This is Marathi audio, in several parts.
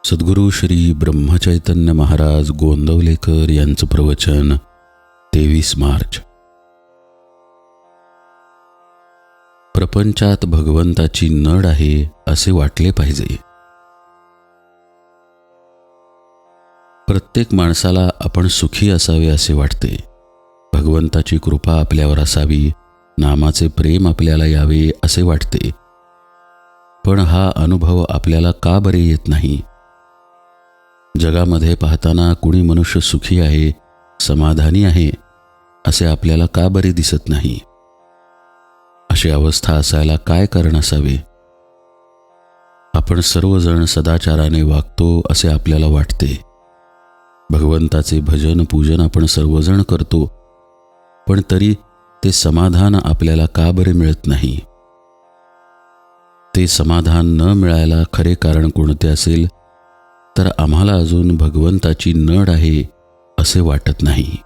सद्गुरू श्री ब्रह्मचैतन्य महाराज गोंदवलेकर यांचं प्रवचन 23 मार्च. प्रपंचात भगवंताची नड आहे असे वाटले पाहिजे. प्रत्येक माणसाला आपण सुखी असावे असे वाटते. भगवंताची कृपा आपल्यावर असावी, नामाचे प्रेम आपल्याला यावे असे वाटते. पण हा अनुभव आपल्याला का बरे येत नाही? जगामध्ये पाहताना कुणी मनुष्य सुखी आहे, समाधानी आहे असे आपल्याला का बरे दिसत नाही? अशी अवस्था असायला काय कारण असावे? आपण सर्वजण सदाचाराने वागतो असे आपल्याला वाटते. भगवंताचे भजन पूजन आपण सर्वजण करतो, पण तरी ते समाधान आपल्याला का बरे मिळत नाही? ते समाधान न मिळायला खरे कारण कोणते असेल तर आम्हाला अजून भगवंताची नड आहे असे वाटत नाही.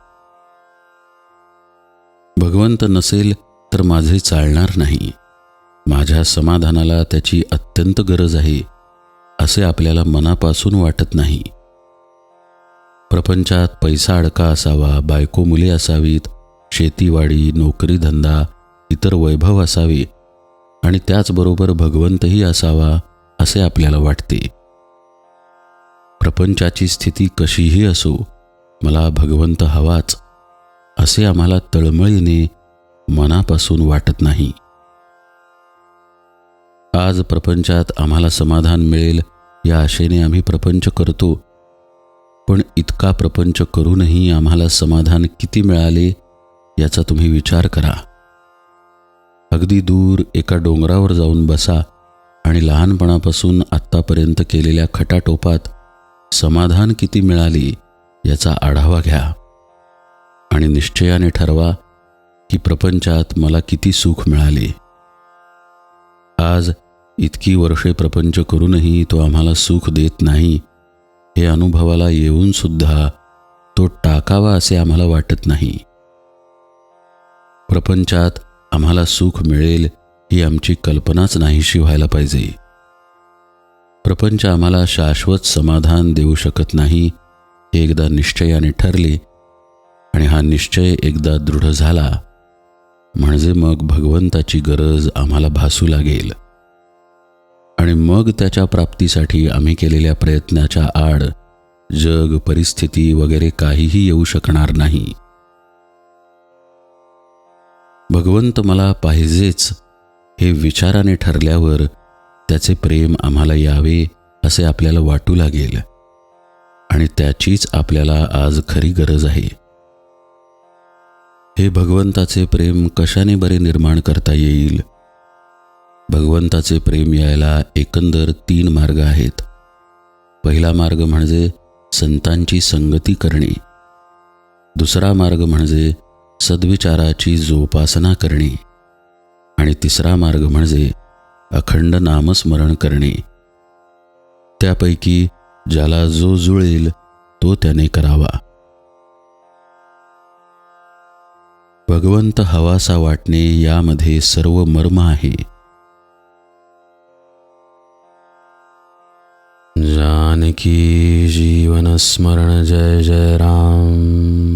भगवंत नसेल तर माझे चालणार नाही, माझ्या समाधानाला त्याची अत्यंत गरज आहे असे आपल्याला मनापासून वाटत नाही. प्रपंचात पैसा अडका असावा, बायको मुले असावीत, शेतीवाडी नोकरी धंदा इतर वैभव असावे आणि त्याचबरोबर भगवंतही असावा असे आपल्याला वाटते. प्रपंचाची स्थिती कशीही असो, मला भगवंत हवाच असे आम्हाला तळमळीने मनापासून वाटत नाही. आज प्रपंचात आम्हाला समाधान मिळेल या आशेने आम्ही प्रपंच करतो, पण इतका प्रपंच करूनही आम्हाला समाधान किती मिळाले याचा तुम्ही विचार करा. अगदी दूर एका डोंगरावर जाऊन बसा आणि लहानपणापासून आत्तापर्यंत केलेल्या खटाटोपात समाधान किती मिळाले याचा आढावा घ्या आणि निश्चयाने ठरवा की प्रपंचात मला किती सुख मिळाले. आज इतकी वर्षे प्रपंच करूनही तो आम्हाला सुख देत नाही हे अनुभवाला येऊन सुद्धा तो टाकावा असे आम्हाला वाटत नाही. प्रपंचात आम्हाला सुख मिळेल ही आमची कल्पनाच नाहीशी व्हायला पाहिजे. प्रपंच आम्हाला शाश्वत समाधान देऊ शकत नाही हे एकदा निश्चयाने ठरले आणि हा निश्चय एकदा दृढ झाला म्हणजे मग भगवंताची गरज आम्हाला भासू लागेल आणि मग त्याच्या प्राप्तीसाठी आम्ही केलेल्या प्रयत्नाच्या आड जग, परिस्थिती वगैरे काहीही येऊ शकणार नाही. भगवंत मला पाहिजेच हे विचाराने ठरल्यावर त्याचे प्रेम आम्हाला यावे असे आपल्याला वाटू लागेल आणि त्याचीच आपल्याला आज खरी गरज आहे. हे भगवंताचे प्रेम कशाने बरे निर्माण करता येईल? भगवंताचे प्रेम यायला एकंदर 3 मार्ग आहेत. पहिला मार्ग म्हणजे संतांची संगती करणे, दुसरा मार्ग म्हणजे सद्विचाराची जोपासना करणे आणि तिसरा मार्ग म्हणजे अखंड नामस्मरण करणे. त्यापैकी ज्याला जो जुळेल तो त्याने करावा. भगवंत हवासा वाटणे यामध्ये सर्व मर्म आहे. जानकी जीवन स्मरण जय जय राम.